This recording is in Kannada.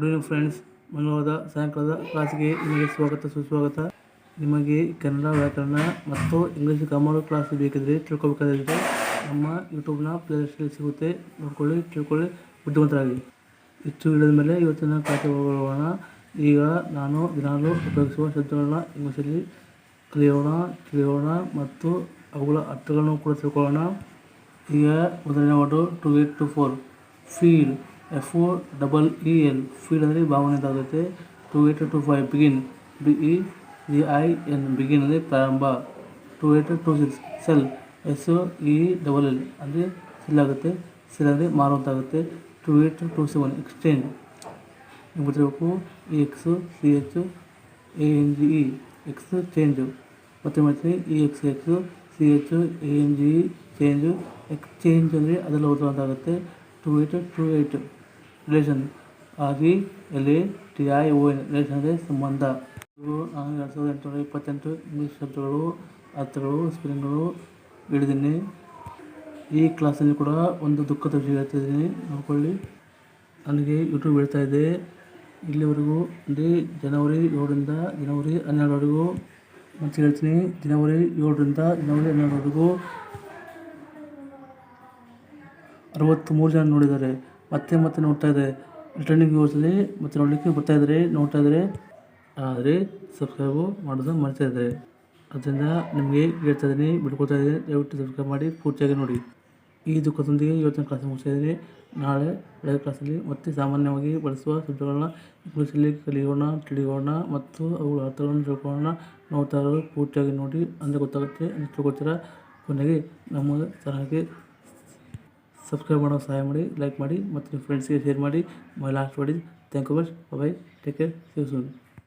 Good evening friends. ಮಂಗಳವಾರದ ಸಾಯಂಕಾಲದ ಕ್ಲಾಸ್ಗೆ ನಿಮಗೆ ಸುಸ್ವಾಗತ. ನಿಮಗೆ ಕನ್ನಡ ವ್ಯಾಕರಣ ಮತ್ತು ಇಂಗ್ಲೀಷ್ ಗ್ರಾಮರ್ ಕ್ಲಾಸ್ ಬೇಕಿದ್ರೆ ತಿಳ್ಕೊಬೇಕಾದ್ರೆ ನಮ್ಮ ಯೂಟ್ಯೂಬ್ನ ಪ್ಲೇಲಿಸ್ಟಲ್ಲಿ ಸಿಗುತ್ತೆ. ನೋಡ್ಕೊಳ್ಳಿ, ತಿಳ್ಕೊಳ್ಳಿ, ಬುದ್ಧಿವಂತರಾಗಿ. ಇಷ್ಟು ಹೇಳಿದ ಮೇಲೆ ಇವತ್ತಿನ ಕ್ಲಾಸಿಗೆ ಹೋಗೋಣ. ಈಗ ನಾನು ದಿನಾಲೂ ಉಪಯೋಗಿಸುವ ಶಬ್ದಗಳನ್ನ ಇಂಗ್ಲೀಷಲ್ಲಿ ತಿಳಿಯೋಣ ಮತ್ತು ಅವುಗಳ ಅರ್ಥಗಳನ್ನು ಕೂಡ ತಿಳ್ಕೊಳ್ಳೋಣ. ಈಗ ಮೊದಲನೇ word two eight two four. Feel, FOEEL. Feel ಅಂದರೆ ಭಾವನೆ ಆಗುತ್ತೆ. Two eight two five. Begin, BEGIN. Begin ಅಂದರೆ ಪ್ರಾರಂಭ. Two eight two six. Sell, SELL ಅಂದರೆ ಸೆಲ್ ಆಗುತ್ತೆ. ಸೆಲ್ ಅಂದರೆ ಮಾರುವಂತಾಗುತ್ತೆ. Two eight two seven. Exchange ಗೊತ್ತಿರಬೇಕು. EXCHANGE exchange. ಮತ್ತೆ ಮಾಡ್ತೀನಿ EXCHANGE ಚೇಂಜ್. ಎಕ್ಸ್ಚೇಂಜ್ ಅಂದರೆ ಅದೆಲ್ಲ ಓದುವಂತಾಗುತ್ತೆ. Two eight two eight. Relation, RELATION. Relation ಅಂದರೆ ಸಂಬಂಧ. ನಾನು 2828 ಇಂಗ್ಲೀಷ್ ಶಬ್ದಗಳು, ಅರ್ಥಗಳು, ಸ್ಪೆಲ್ಲಿಂಗ್ಗಳು ಹೇಳಿದ್ದೀನಿ. ಈ ಕ್ಲಾಸಲ್ಲಿ ಕೂಡ ಒಂದು ದುಃಖದ ವಿಷಯ ಹೇಳ್ತಿದ್ದೀನಿ, ನೋಡ್ಕೊಳ್ಳಿ. ನನಗೆ ಯೂಟ್ಯೂಬ್ ಹೇಳ್ತಾ ಇದೆ ಇಲ್ಲಿವರೆಗೂ, ಅಂದರೆ ಜನವರಿ 7ರಿಂದ ಜನವರಿ 12ವರೆಗೂ. ಮತ್ತೆ ಹೇಳ್ತೀನಿ, ಜನವರಿ 7ರಿಂದ ಜನವರಿ 12ವರೆಗೂ 63 ಜನ ನೋಡಿದ್ದಾರೆ. ಮತ್ತೆ ನೋಡ್ತಾ ಇದ್ದಾರೆ. ರಿಟರ್ನಿಂಗ್ ವ್ಯೂವರ್ಸಲ್ಲಿ ಮತ್ತೆ ನೋಡಲಿಕ್ಕೆ ನೋಡ್ತಾ ಇದ್ದಾರೆ. ಆದರೆ ಸಬ್ಸ್ಕ್ರೈಬು ಮಾಡೋದು ಮಾಡ್ತಾ ಇದ್ದಾರೆ. ಅದರಿಂದ ನಿಮಗೆ ಹೇಳ್ತಾ ಇದ್ದೀನಿ, ಬಿಡ್ಕೊಳ್ತಾ ಇದ್ದೀನಿ, ದಯವಿಟ್ಟು ಸಬ್ಸ್ಕ್ರೈಬ್ ಮಾಡಿ ಪೂರ್ತಿಯಾಗಿ ನೋಡಿ. ಈ ದುಃಖದೊಂದಿಗೆ ಇವತ್ತಿನ ಕ್ಲಾಸ್ ಮುಗಿಸ್ತಾ ಇದ್ದೀನಿ. ನಾಳೆ ಬೆಳಗ್ಗೆ ಕ್ಲಾಸಲ್ಲಿ ಮತ್ತೆ ಸಾಮಾನ್ಯವಾಗಿ ಬಳಸುವ ಶಬ್ದಗಳನ್ನ ಇಂಗ್ಲೀಷಲ್ಲಿ ತಿಳಿಯೋಣ ಮತ್ತು ಅವುಗಳ ಅರ್ಥಗಳನ್ನು ತಿಳ್ಕೊಳ್ಳೋಣ. ನೋಡ್ತಾ ಇರೋದು ಪೂರ್ತಿಯಾಗಿ ನೋಡಿ, ಅಂದರೆ ಗೊತ್ತಾಗುತ್ತೆ, ತಿಳ್ಕೊಳ್ತೀರಾ. ಕೊನೆಗೆ ನಮ್ಮ ಚಾನಲ್ಗೆ ಸಬ್ಸ್ಕ್ರೈಬ್ ಮಾಡೋ ಸಹಾಯ ಮಾಡಿ, ಲೈಕ್ ಮಾಡಿ ಮತ್ತು ನಿಮ್ಮ ಫ್ರೆಂಡ್ಸ್ಗೆ ಶೇರ್ ಮಾಡಿ. My last word is thank you. Bye, take care, see you soon.